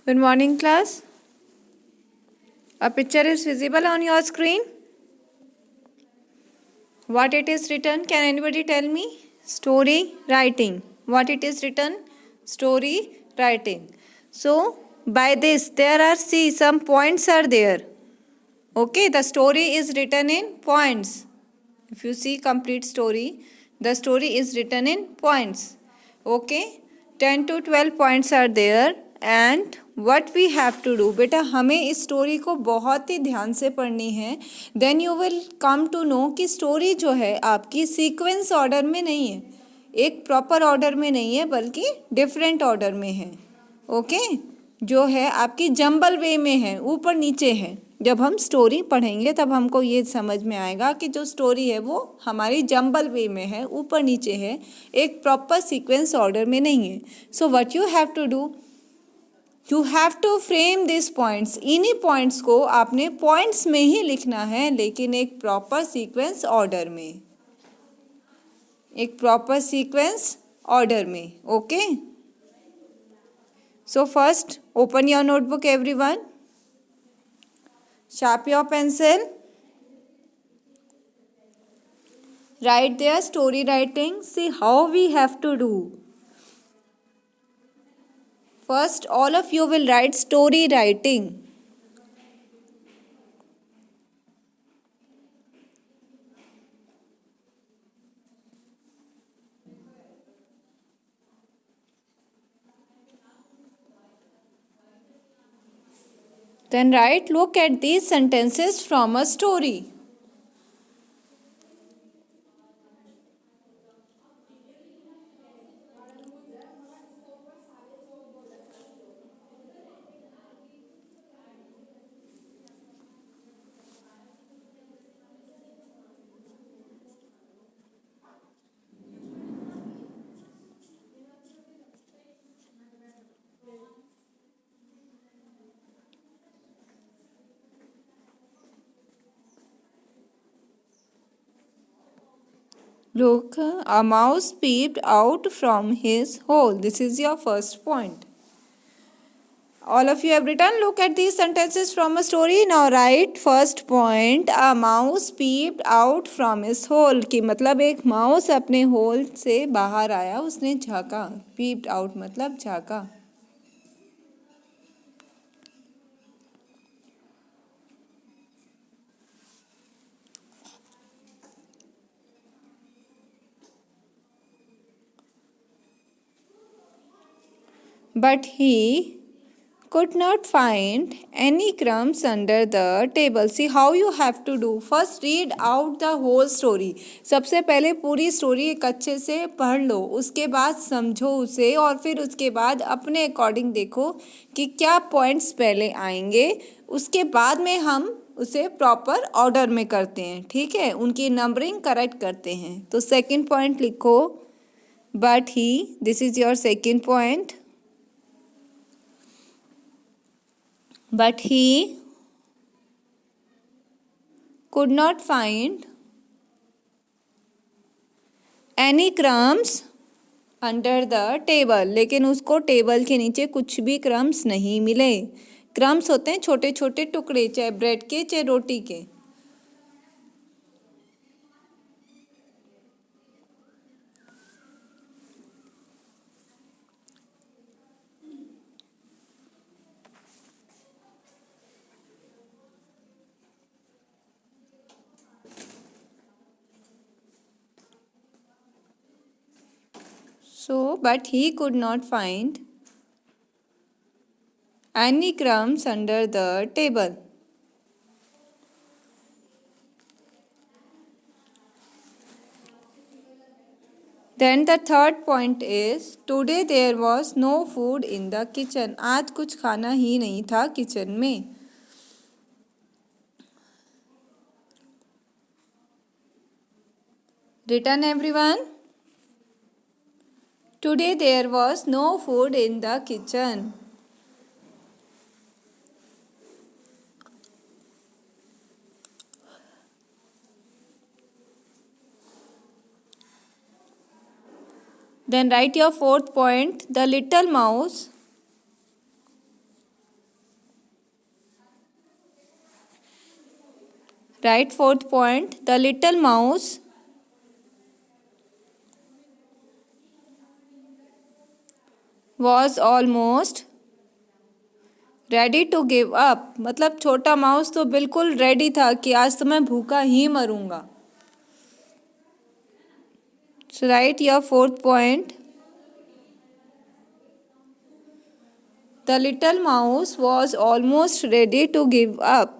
Good morning, class. A picture is visible on your screen. What it is written? Can anybody tell me? Story writing. What it is written? Story writing. So, by this, there are, see, some points are there. Okay, the story is written in points. If you see complete story, the story is written in points. Okay, 10 to 12 points are there. And what we have to do, बेटा हमें इस story को बहुत ही ध्यान से पढ़नी है. Then you will come to know कि स्टोरी जो है आपकी सीक्वेंस ऑर्डर में नहीं है, एक प्रॉपर ऑर्डर में नहीं है, बल्कि डिफरेंट ऑर्डर में है. ओके जो है आपकी जंबल वे में है, ऊपर नीचे है. जब हम स्टोरी पढ़ेंगे तब हमको ये समझ में आएगा कि जो स्टोरी है वो हमारी जंबल वे में है, ऊपर नीचे है, एक प्रॉपर सीक्वेंस ऑर्डर में नहीं है. So what you have to do, you have to frame this points. इन्हीं पॉइंट्स को आपने पॉइंट्स में ही लिखना है, लेकिन एक प्रॉपर सीक्वेंस ऑर्डर में, एक प्रॉपर सीक्वेंस ऑर्डर में. Okay so first open your notebook everyone, sharp your pencil, write their story writing. See how we have to do. First all of you will write story writing. Then write, look at these sentences from a story. Look, a mouse peeped out from his hole. This is your first point. All of you have written, look at these sentences from a story. Now write first point, a mouse peeped out from his hole. कि मतलब एक mouse अपने whole से बाहर आया, उसने झाँका. peeped out मतलब झाँका. But he could not find any crumbs under the table. See how you have to do. First read out the whole story. सबसे पहले पूरी स्टोरी एक अच्छे से पढ़ लो, उसके बाद समझो उसे, और फिर उसके बाद अपने अकॉर्डिंग देखो कि क्या पॉइंट्स पहले आएंगे. उसके बाद में हम उसे प्रॉपर ऑर्डर में करते हैं. ठीक है, उनकी नंबरिंग करेक्ट करते हैं. तो सेकेंड पॉइंट लिखो, but he, this is your second point. But he could not find any crumbs under the table. लेकिन उसको टेबल के नीचे कुछ भी क्रम्स नहीं मिले. क्रम्स होते हैं छोटे छोटे टुकड़े, चाहे ब्रेड के चाहे रोटी के. So, but he could not find any crumbs under the table. Then the third point is, today there was no food in the kitchen. आज कुछ खाना ही नहीं था किचन में. Written everyone? Today there was no food in the kitchen. Then write your fourth point. The little mouse Right, fourth point. The little mouse was almost ready to give up. मतलब छोटा mouse तो बिल्कुल ready था कि आज तो मैं भूखा ही मरूंगा. So write your fourth point. The little mouse was almost ready to give up.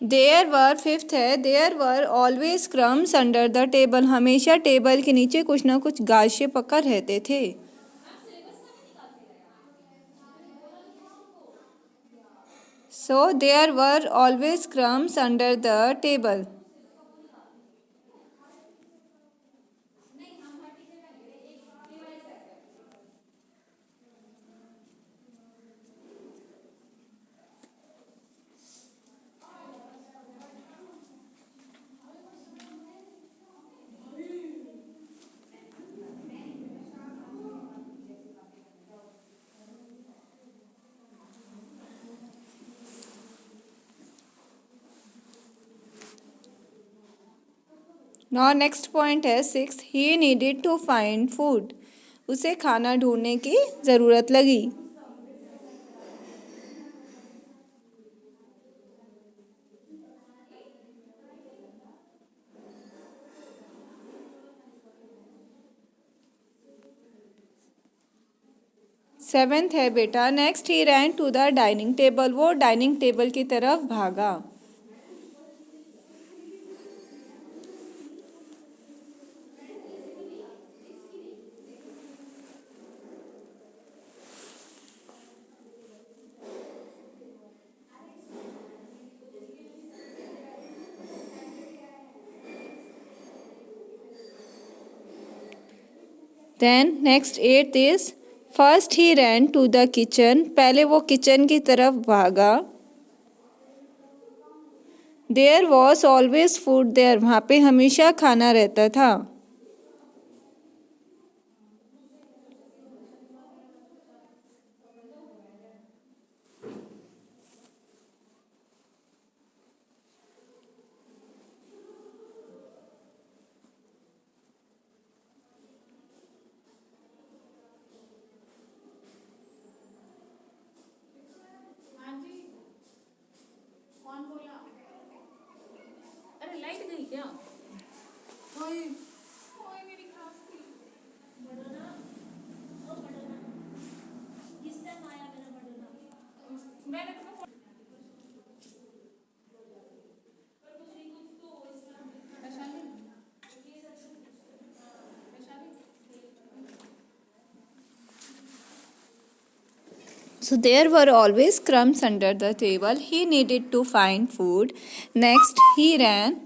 There were filth है. There were always crumbs under the table. हमेशा टेबल के नीचे कुछ ना कुछ गाशे पकड़ रहते थे. So there were always crumbs under the table. Now next point है 6. He needed to find food. उसे खाना ढूंढने की ज़रूरत लगी. सेवेंथ है बेटा. Next he ran to the dining table. वो डाइनिंग टेबल की तरफ भागा. Then next 8th is first he ran to the kitchen. पहले वो किचन की तरफ भागा. There was always food there. वहाँ पे हमेशा खाना रहता था. अरे लाइट गई क्या? ओए ओए मेरी क्लास थी. बनाना ओ बनाना किस टाइम आया मेरा बनाना? मैंने तुम्हें So there were always crumbs under the table. He needed to find food. Next he ran